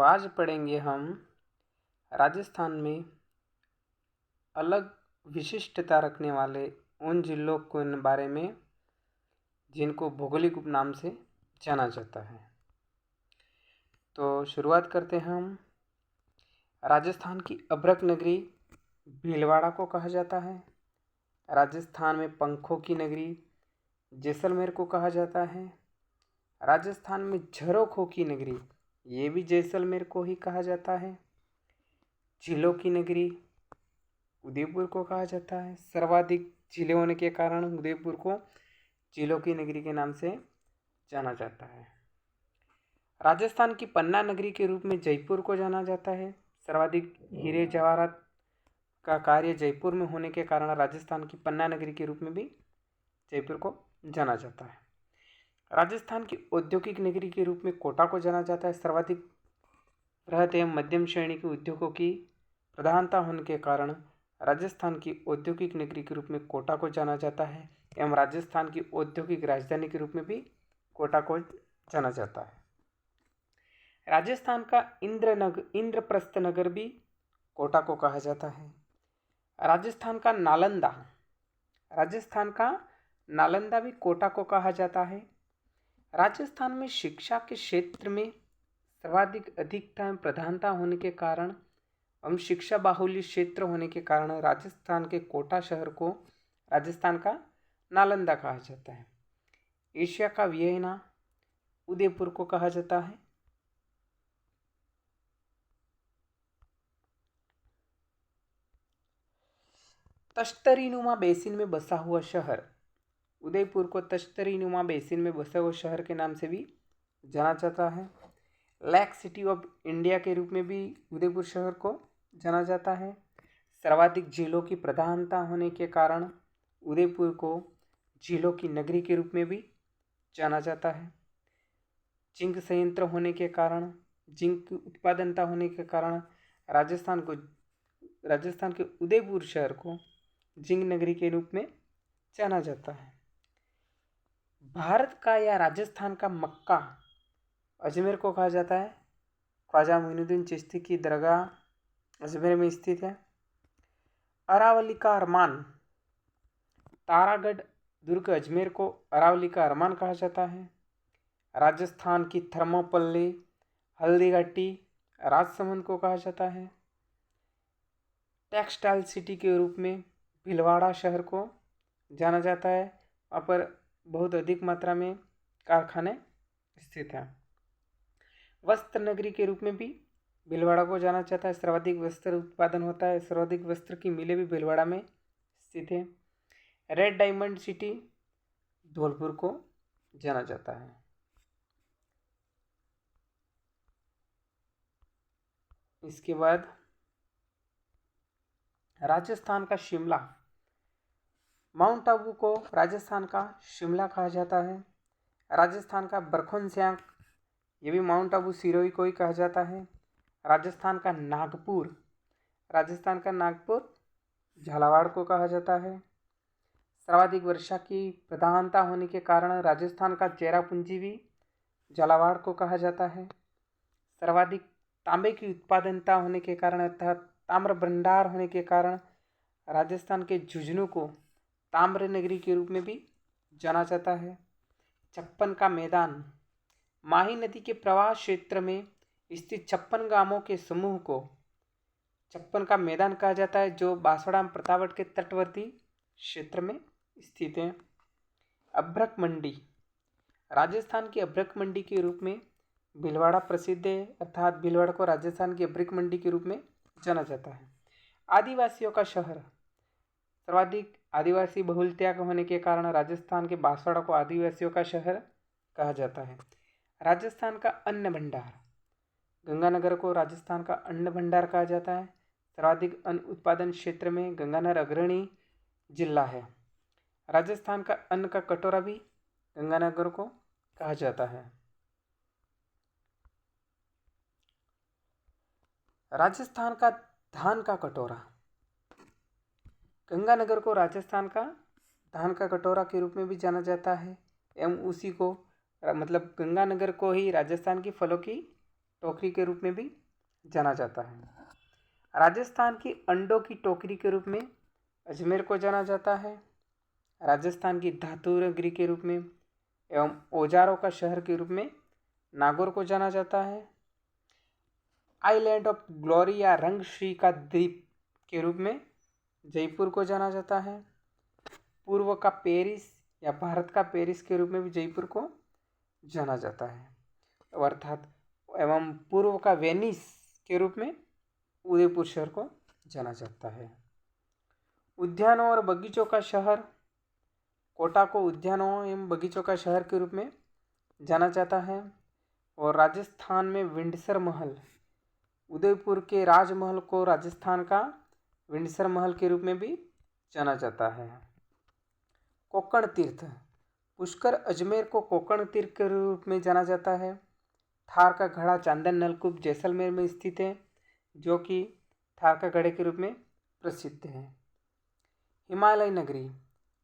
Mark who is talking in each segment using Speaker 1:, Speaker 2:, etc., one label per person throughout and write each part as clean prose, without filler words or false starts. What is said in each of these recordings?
Speaker 1: आज पढ़ेंगे हम राजस्थान में अलग विशिष्टता रखने वाले उन जिलों के बारे में जिनको भौगोलिक उपनाम से जाना जाता है। तो शुरुआत करते हैं हम। राजस्थान की अभ्रक नगरी भीलवाड़ा को कहा जाता है। राजस्थान में पंखों की नगरी जैसलमेर को कहा जाता है। राजस्थान में झरोखों की नगरी ये भी जैसलमेर को ही कहा जाता है। झीलों की नगरी उदयपुर को कहा जाता है। सर्वाधिक झीलें होने के कारण उदयपुर को झीलों की नगरी के नाम से जाना जाता है। राजस्थान की पन्ना नगरी के रूप में जयपुर को जाना जाता है। सर्वाधिक हीरे जवाहरात का कार्य जयपुर में होने के कारण राजस्थान की पन्ना नगरी के रूप में भी जयपुर को जाना जाता है। राजस्थान की औद्योगिक नगरी के रूप में कोटा को जाना जाता है। सर्वाधिक बृहद एवं मध्यम श्रेणी के उद्योगों की प्रधानता होने के कारण राजस्थान की औद्योगिक नगरी के रूप में कोटा को जाना जाता है एवं राजस्थान की औद्योगिक राजधानी के रूप में भी कोटा को जाना जाता है। राजस्थान का इंद्रप्रस्थ नगर भी कोटा को कहा जाता है। राजस्थान का नालंदा भी कोटा को कहा जाता है। राजस्थान में शिक्षा के क्षेत्र में सर्वाधिक अधिकता एवं प्रधानता होने के कारण एवं शिक्षा बाहुल्य क्षेत्र होने के कारण राजस्थान के कोटा शहर को राजस्थान का नालंदा कहा जाता है। एशिया का वियना उदयपुर को कहा जाता है। तश्तरीनुमा बेसिन में बसा हुआ शहर उदयपुर को तश्तरीनुमा बेसिन में बसे हुए शहर के नाम से भी जाना जाता है। लेक सिटी ऑफ इंडिया के रूप में भी उदयपुर शहर को जाना जाता है। सर्वाधिक झीलों की प्रधानता होने के कारण उदयपुर को झीलों की नगरी के रूप में भी जाना जाता है। जिंक संयंत्र होने के कारण जिंक उत्पादनता होने के कारण राजस्थान के उदयपुर शहर को जिंक नगरी के रूप में जाना जाता है। भारत का या राजस्थान का मक्का अजमेर को कहा जाता है। ख्वाजा मोइनुद्दीन चिश्ती की दरगाह अजमेर में स्थित है। अरावली का अरमान तारागढ़ दुर्ग अजमेर को अरावली का अरमान कहा जाता है। राजस्थान की थर्मोपल्ली हल्दीघाटी राजसमंद को कहा जाता है। टेक्सटाइल सिटी के रूप में भीलवाड़ा शहर को जाना जाता है। वहाँ पर बहुत अधिक मात्रा में कारखाने स्थित हैं। वस्त्र नगरी के रूप में भी भीलवाड़ा को जाना जाता है। सर्वाधिक वस्त्र उत्पादन होता है। सर्वाधिक वस्त्र की मिलें भी भीलवाड़ा में स्थित है। रेड डायमंड सिटी धौलपुर को जाना जाता है। इसके बाद राजस्थान का शिमला माउंट आबू को राजस्थान का शिमला कहा जाता है। राजस्थान का बरखुंसियांग ये भी माउंट आबू सिरोही को ही कहा जाता है। राजस्थान का नागपुर झालावाड़ को कहा जाता है। सर्वाधिक वर्षा की प्रधानता होने के कारण राजस्थान का चेरापूंजी भी झालावाड़ को कहा जाता है। सर्वाधिक तांबे की उत्पादनता होने के कारण अर्थात ताम्र भंडार होने के कारण राजस्थान के झुंझुनू को ताम्र नगरी के रूप में भी जाना जाता है। छप्पन का मैदान माही नदी के प्रवाह क्षेत्र में स्थित 56 गांवों के समूह को छप्पन का मैदान कहा जाता है, जो बांसवाड़ा प्रतापगढ़ के तटवर्ती क्षेत्र में स्थित है। अभ्रक मंडी राजस्थान की अभ्रक मंडी के रूप में भीलवाड़ा प्रसिद्ध है, अर्थात भीलवाड़ा को राजस्थान की अभ्रक मंडी के रूप में जाना जाता है। आदिवासियों का शहर सर्वाधिक आदिवासी बहुलता होने के कारण राजस्थान के बांसवाड़ा को आदिवासियों का शहर कहा जाता है। राजस्थान का अन्न भंडार गंगानगर को राजस्थान का अन्न भंडार कहा जाता है। सर्वाधिक अन्न उत्पादन क्षेत्र में गंगानगर अग्रणी जिला है। राजस्थान का अन्न का कटोरा भी गंगानगर को कहा जाता है। राजस्थान का धान का कटोरा गंगानगर को राजस्थान का धान का कटोरा के रूप में भी जाना जाता है एवं उसी को मतलब गंगानगर को ही राजस्थान की फलों की टोकरी के रूप में भी जाना जाता है। राजस्थान की अंडों की टोकरी के रूप में अजमेर को जाना जाता है। राजस्थान की धातु नगरी के रूप में एवं औजारों का शहर के रूप में नागौर को जाना जाता है। आइलैंड ऑफ ग्लोरी या रंगश्री का द्वीप के रूप में जयपुर को जाना जाता है। पूर्व का पेरिस या भारत का पेरिस के रूप में भी जयपुर को जाना जाता है, अर्थात एवं पूर्व का वेनिस के रूप में उदयपुर शहर को जाना जाता है। उद्यानों और बगीचों का शहर कोटा को उद्यानों एवं बगीचों का शहर के रूप में जाना जाता है। और राजस्थान में विंडसर महल, उदयपुर के राजमहल को राजस्थान का विंडसर महल के रूप में भी जाना जाता है। कोकण तीर्थ, पुष्कर अजमेर को कोकण तीर्थ के रूप में जाना जाता है। थार का घड़ा चांदन नलकूप जैसलमेर में स्थित है, जो कि थार का घड़े के रूप में प्रसिद्ध है। हिमालय नगरी,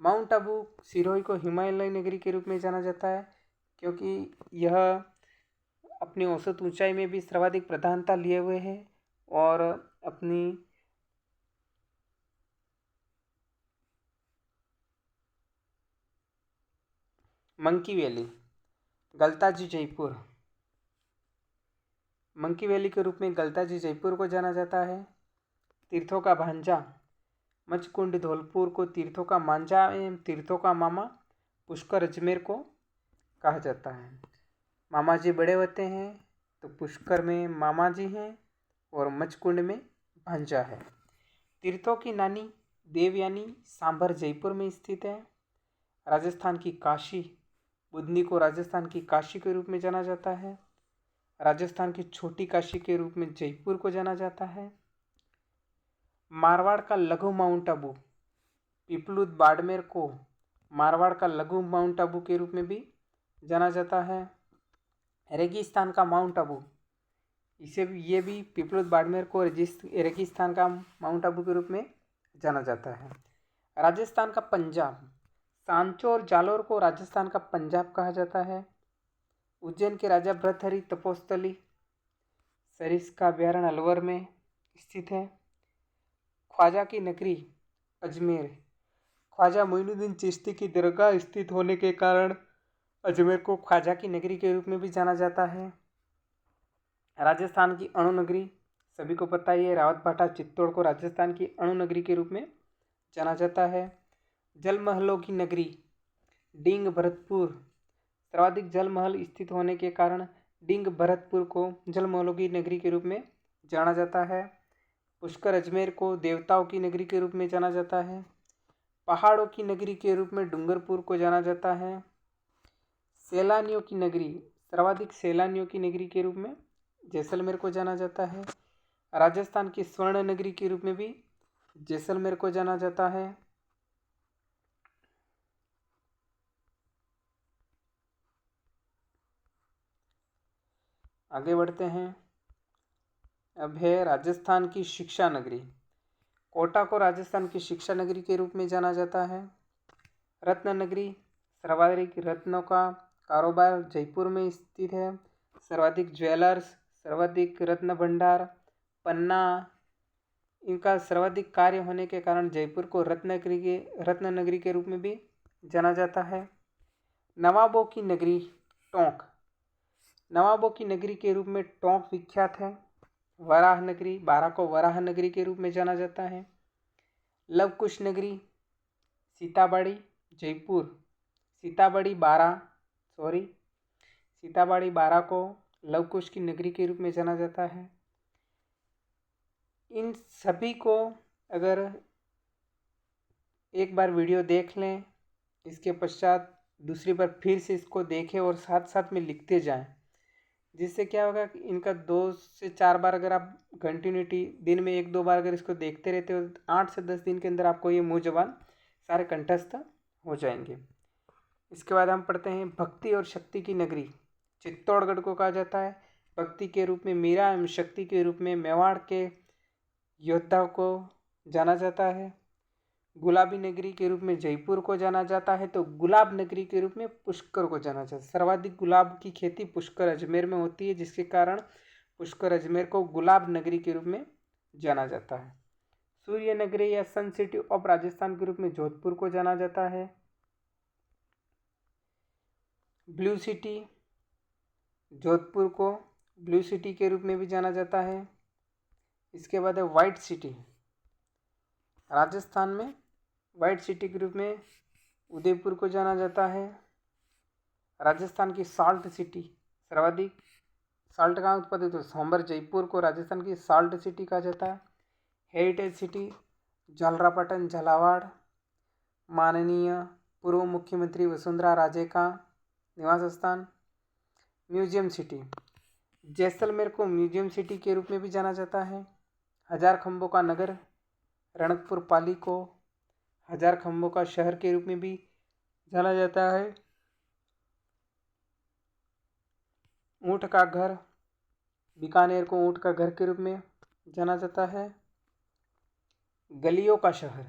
Speaker 1: माउंट आबू सिरोही को हिमालय नगरी के रूप में जाना जाता है, क्योंकि यह अपनी औसत ऊंचाई में भी सर्वाधिक प्रधानता लिए हुए है और अपनी monkey valley, Galtaji Jaipur, monkey valley के रूप में गलताजी जयपुर को जाना जाता है। तीर्थों का भांजा, मचकुंड धौलपुर को तीर्थों का मांझा एवं तीर्थों का मामा पुष्कर अजमेर को कहा जाता है। मामा जी बड़े होते हैं तो पुष्कर में मामा जी हैं और मचकुंड में भांजा है। तीर्थों की नानी देवयानी सांभर जयपुर में स्थित है। राजस्थान की काशी, बुधनी को राजस्थान की काशी के रूप में जाना जाता है। राजस्थान की छोटी काशी के रूप में जयपुर को जाना जाता है। मारवाड़ का लघु माउंट आबू, पीपलुद बाड़मेर को मारवाड़ का लघु माउंट आबू के रूप में भी जाना जाता है। रेगिस्तान का माउंट आबू, ये भी पीपलुद बाड़मेर को रेगिस्तान का माउंट आबू के रूप में जाना जाता है। राजस्थान का पंजाब, सांचो और जालोर को राजस्थान का पंजाब कहा जाता है। उज्जैन के राजा भृतहरि तपोस्थली सरिस का अभ्यारण्य अलवर में स्थित है। ख्वाजा की नगरी अजमेर, ख्वाजा मोइनुद्दीन चिश्ती की दरगाह स्थित होने के कारण अजमेर को ख्वाजा की नगरी के रूप में भी जाना जाता है। राजस्थान की अणु नगरी, सभी को पता ही है, रावत भाटा चित्तौड़ को राजस्थान की अणु नगरी के रूप में जाना जाता है। जल महलों की नगरी डींग भरतपुर, सर्वाधिक जल महल स्थित होने के कारण डींग भरतपुर को जल महलों की नगरी के रूप में जाना जाता है। पुष्कर अजमेर को देवताओं की नगरी के रूप में जाना जाता है। पहाड़ों की नगरी के रूप में डूंगरपुर को जाना जाता है। सैलानियों की नगरी, सर्वाधिक सैलानियों की नगरी के रूप में जैसलमेर को जाना जाता है। राजस्थान की स्वर्ण नगरी के रूप में भी जैसलमेर को जाना जाता है। आगे बढ़ते हैं। अब है राजस्थान की शिक्षा नगरी, कोटा को राजस्थान की शिक्षा नगरी के रूप में जाना जाता है। रत्न नगरी, सर्वाधिक रत्नों का कारोबार जयपुर में स्थित है। सर्वाधिक ज्वेलर्स, सर्वाधिक रत्न भंडार, पन्ना, इनका सर्वाधिक कार्य होने के कारण जयपुर को रत्न नगरी के रूप में भी जाना जाता है। नवाबों की नगरी टोंक, नवाबों की नगरी के रूप में टोंक विख्यात है। वराह नगरी, बारां को वराह नगरी के रूप में जाना जाता है। लवकुश नगरी सीताबाड़ी जयपुर, सीताबाड़ी बारां को लवकुश की नगरी के रूप में जाना जाता है। इन सभी को अगर एक बार वीडियो देख लें, इसके पश्चात दूसरी बार फिर से इसको देखें और साथ साथ में लिखते जाएं, जिससे क्या होगा कि इनका 2 से 4 बार अगर आप कंटिन्यूटी दिन में 1-2 बार अगर इसको देखते रहते हो, 8 से 10 दिन के अंदर आपको ये मुँह ज़बान सारे कंठस्थ हो जाएंगे। इसके बाद हम पढ़ते हैं भक्ति और शक्ति की नगरी, चित्तौड़गढ़ को कहा जाता है। भक्ति के रूप में मीरा एवं शक्ति के रूप में मेवाड़ के योद्धाओं को जाना जाता है। गुलाबी नगरी के रूप में जयपुर को जाना जाता है, तो गुलाब नगरी के रूप में पुष्कर को जाना जाता है। सर्वाधिक गुलाब की खेती पुष्कर अजमेर में होती है, जिसके कारण पुष्कर अजमेर को गुलाब नगरी के रूप में जाना जाता है। सूर्य नगरी या सन सिटी ऑफ राजस्थान के रूप में जोधपुर को जाना जाता है। ब्लू सिटी, जोधपुर को ब्लू सिटी के रूप में भी जाना जाता है। इसके बाद है वाइट सिटी। राजस्थान में वाइट सिटी के रूप में उदयपुर को जाना जाता है। राजस्थान की साल्ट सिटी, सर्वाधिक साल्ट कहाँ उत्पादित हो, सांबर जयपुर को राजस्थान की साल्ट सिटी कहा जाता है। हेरिटेज सिटी झालरापाटन झालावाड़, माननीय पूर्व मुख्यमंत्री वसुंधरा राजे का निवास स्थान। म्यूजियम सिटी, जैसलमेर को म्यूजियम सिटी के रूप में भी जाना जाता है। हजार खंभों का नगर, रणकपुर पाली को हजार खंभों का शहर के रूप में भी जाना जाता है। ऊँट का घर, बीकानेर को ऊँट का घर के रूप में जाना जाता है। गलियों का शहर,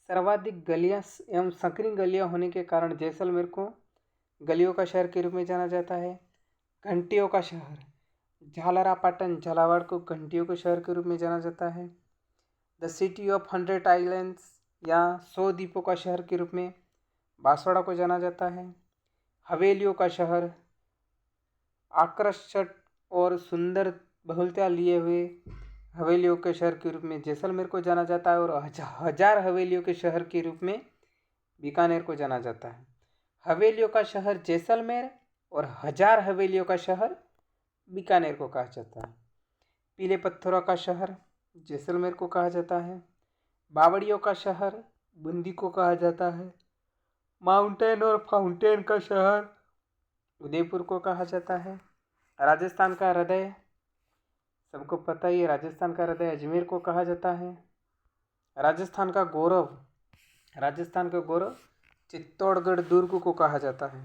Speaker 1: सर्वाधिक गलियां एवं संकरी गलियां होने के कारण जैसलमेर को गलियों का शहर के रूप में जाना जाता है। घंटियों का शहर, झालरापाटन झालावाड़ को घंटियों के शहर के रूप में जाना जाता है। द सिटी ऑफ 100 आइलैंड्स या 100 द्वीपों का शहर के रूप में बांसवाड़ा को जाना जाता है। हवेलियों का शहर, आकर्षक और सुंदर बहुलता लिए हुए हवेलियों के शहर के रूप में जैसलमेर को जाना जाता है। और हजार हवेलियों के शहर के रूप में बीकानेर को जाना जाता है। हवेलियों का शहर जैसलमेर और हजार हवेलियों का शहर बीकानेर को कहा जाता है। पीले पत्थरों का शहर जैसलमेर को कहा जाता है। बावड़ियों का शहर बूंदी को कहा जाता है। माउंटेन और फाउंटेन का शहर उदयपुर को कहा जाता है। राजस्थान का हृदय, सबको पता ही है, राजस्थान का हृदय अजमेर को कहा जाता है। राजस्थान का गौरव, राजस्थान का गौरव चित्तौड़गढ़ दुर्ग को कहा जाता है।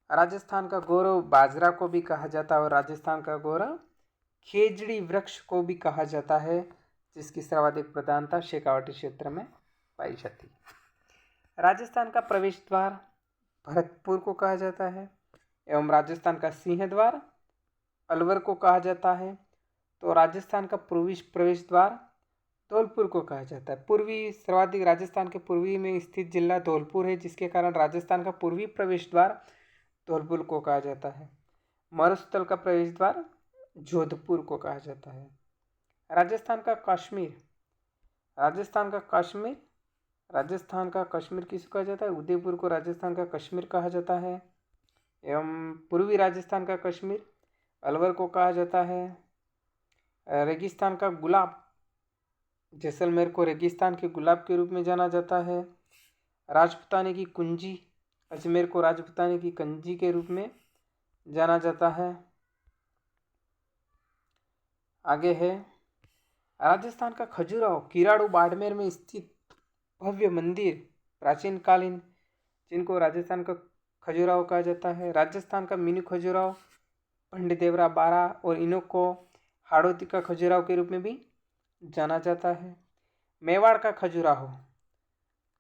Speaker 1: राजस्थान का गौरव बाजरा को भी कहा जाता है और राजस्थान का गौरव खेजड़ी वृक्ष को भी कहा जाता है, जिसकी सर्वाधिक प्रधानता शेखावाटी क्षेत्र में पाई जाती है। राजस्थान का प्रवेश द्वार भरतपुर को कहा जाता है एवं राजस्थान का सिंह द्वार अलवर को कहा जाता है। तो राजस्थान का पूर्वी प्रवेश द्वार धौलपुर को कहा जाता है। पूर्वी सर्वाधिक राजस्थान के पूर्वी में स्थित जिला धौलपुर है, जिसके कारण राजस्थान का पूर्वी प्रवेश द्वार धौलपुर को कहा जाता है। मरुस्थल का प्रवेश द्वार जोधपुर को कहा जाता है। राजस्थान का कश्मीर, राजस्थान का कश्मीर, राजस्थान का कश्मीर किसको कहा जाता है, उदयपुर को राजस्थान का कश्मीर कहा जाता है। एवं पूर्वी राजस्थान का कश्मीर अलवर को कहा जाता है। रेगिस्तान का गुलाब, जैसलमेर को रेगिस्तान के गुलाब के रूप में जाना जाता है। राजपुताने की कुंजी, अजमेर को राजपुताने की कंजी के रूप में जाना जाता है। आगे है राजस्थान का खजुराहो, किराड़ू बाड़मेर में स्थित भव्य मंदिर प्राचीन कालीन, जिनको राजस्थान का खजुराहो कहा जाता है। राजस्थान का मिनी खजुराहो भंडदेवरा बारा और इनो को हाड़ौती का खजुराहो के रूप में भी जाना जाता है। मेवाड़ का खजुराहो,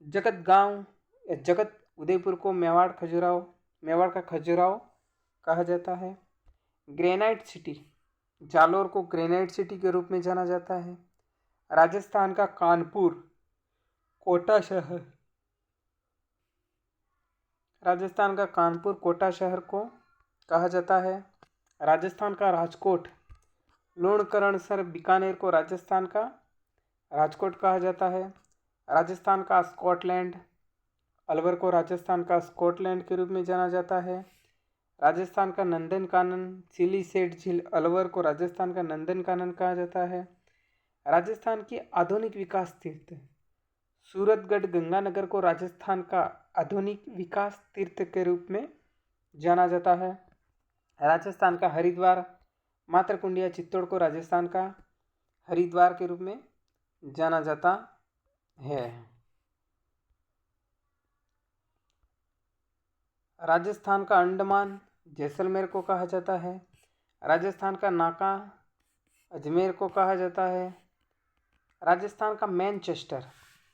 Speaker 1: जगत गांव या जगत उदयपुर को मेवाड़ का खजुराहो कहा जाता है। ग्रेनाइट सिटी, जालोर को ग्रेनाइट सिटी के रूप में जाना जाता है। राजस्थान का कानपुर कोटा शहर, राजस्थान का कानपुर कोटा शहर को कहा जाता है। राजस्थान का राजकोट, लूणकरणसर बीकानेर को राजस्थान का राजकोट कहा जाता है। राजस्थान का स्कॉटलैंड, अलवर को राजस्थान का स्कॉटलैंड के रूप में जाना जाता है। राजस्थान का नंदनकानन सिलीसेट झील, अलवर को राजस्थान का नंदनकानन कहा जाता है। राजस्थान की आधुनिक विकास तीर्थ, सूरतगढ़ गंगानगर को राजस्थान का आधुनिक विकास तीर्थ के रूप में जाना जाता है। राजस्थान का हरिद्वार, मातरकुंडिया चित्तौड़ को राजस्थान का हरिद्वार के रूप में जाना जाता है। राजस्थान का अंडमान जैसलमेर को कहा जाता है। राजस्थान का नाका अजमेर को कहा जाता है। राजस्थान का मैनचेस्टर,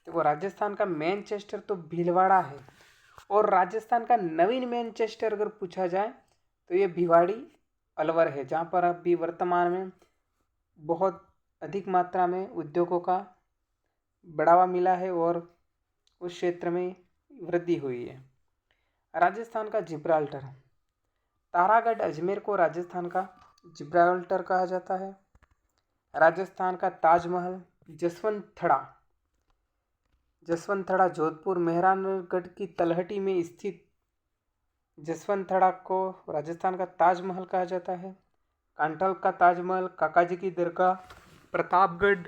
Speaker 1: देखो राजस्थान का मैनचेस्टर तो भीलवाड़ा है, और राजस्थान का नवीन मैनचेस्टर अगर पूछा जाए तो ये भिवाड़ी अलवर है, जहाँ पर अभी वर्तमान में बहुत अधिक मात्रा में उद्योगों का बढ़ावा मिला है और उस क्षेत्र में वृद्धि हुई है। राजस्थान का जिब्राल्टर, तारागढ़ अजमेर को राजस्थान का जिब्राल्टर कहा जाता है। राजस्थान का ताजमहल जसवंतथड़ा जोधपुर मेहरानगढ़ की तलहटी में स्थित जसवंतथड़ा को राजस्थान का ताजमहल कहा जाता है। कांठल का ताजमहल, काकाजी की दरगाह, प्रतापगढ़,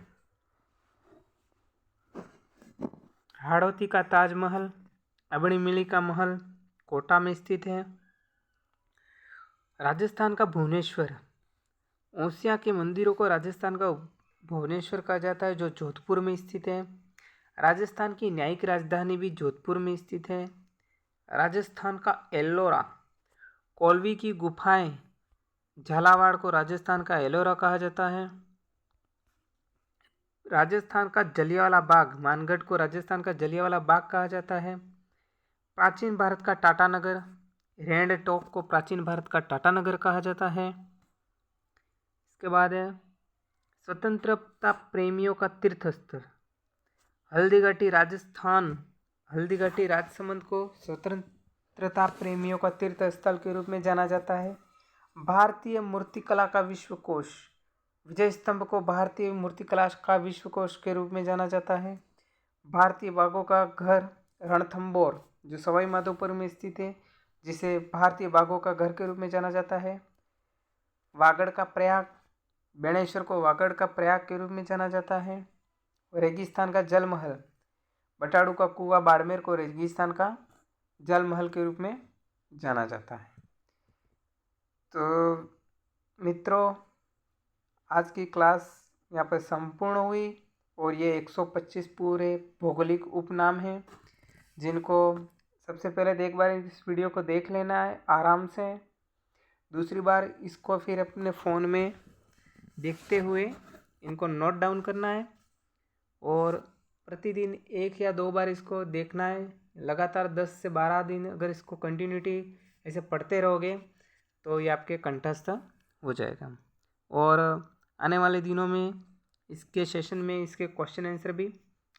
Speaker 1: हाड़ौती का ताजमहल, अबड़ी मिली का महल कोटा में स्थित है। राजस्थान का भुवनेश्वर, ओसियां के मंदिरों को राजस्थान का भुवनेश्वर कहा जाता है, जो जोधपुर में स्थित है। राजस्थान की न्यायिक राजधानी भी जोधपुर में स्थित है। राजस्थान का एल्लोरा, कोलवी की गुफाएं, झालावाड़ को राजस्थान का एलोरा कहा जाता है। राजस्थान का जलियांवाला बाग, मानगढ़ को राजस्थान का जलियांवाला बाग कहा जाता है। प्राचीन भारत का टाटानगर, रेंड टॉप को प्राचीन भारत का टाटानगर कहा जाता है। इसके बाद है स्वतंत्रता प्रेमियों का तीर्थ स्थल, हल्दीघाटी राजसमंद को स्वतंत्रता प्रेमियों का तीर्थ स्थल के रूप में जाना जाता है। भारतीय मूर्तिकला का विश्वकोश, विजय स्तंभ को भारतीय मूर्तिकला का विश्वकोश के रूप में जाना जाता है। भारतीय बाघों का घर रणथंभौर, जो सवाई माधोपुर में स्थित है, जिसे भारतीय बाघों का घर के रूप में जाना जाता है। वागड़ का प्रयाग, बेणेश्वर को वागड़ का प्रयाग के रूप में जाना जाता है। रेगिस्तान का जल महल, बटाड़ू का कुआं बाड़मेर को रेगिस्तान का जल महल के रूप में जाना जाता है। तो मित्रों, आज की क्लास यहाँ पर संपूर्ण हुई और ये 125 पूरे भौगोलिक उपनाम हैं, जिनको सबसे पहले एक बार इस वीडियो को देख लेना है आराम से। दूसरी बार इसको फिर अपने फ़ोन में देखते हुए इनको नोट डाउन करना है और प्रतिदिन 1 या 2 बार इसको देखना है। लगातार 10 से 12 दिन अगर इसको कंटिन्यूटी ऐसे पढ़ते रहोगे तो ये आपके कंठस्थ हो जाएगा। और आने वाले दिनों में इसके सेशन में इसके क्वेश्चन आंसर भी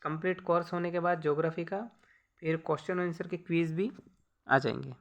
Speaker 1: कंप्लीट कोर्स होने के बाद ज्योग्राफी का फिर क्वेश्चन आंसर के क्विज़ भी आ जाएंगे।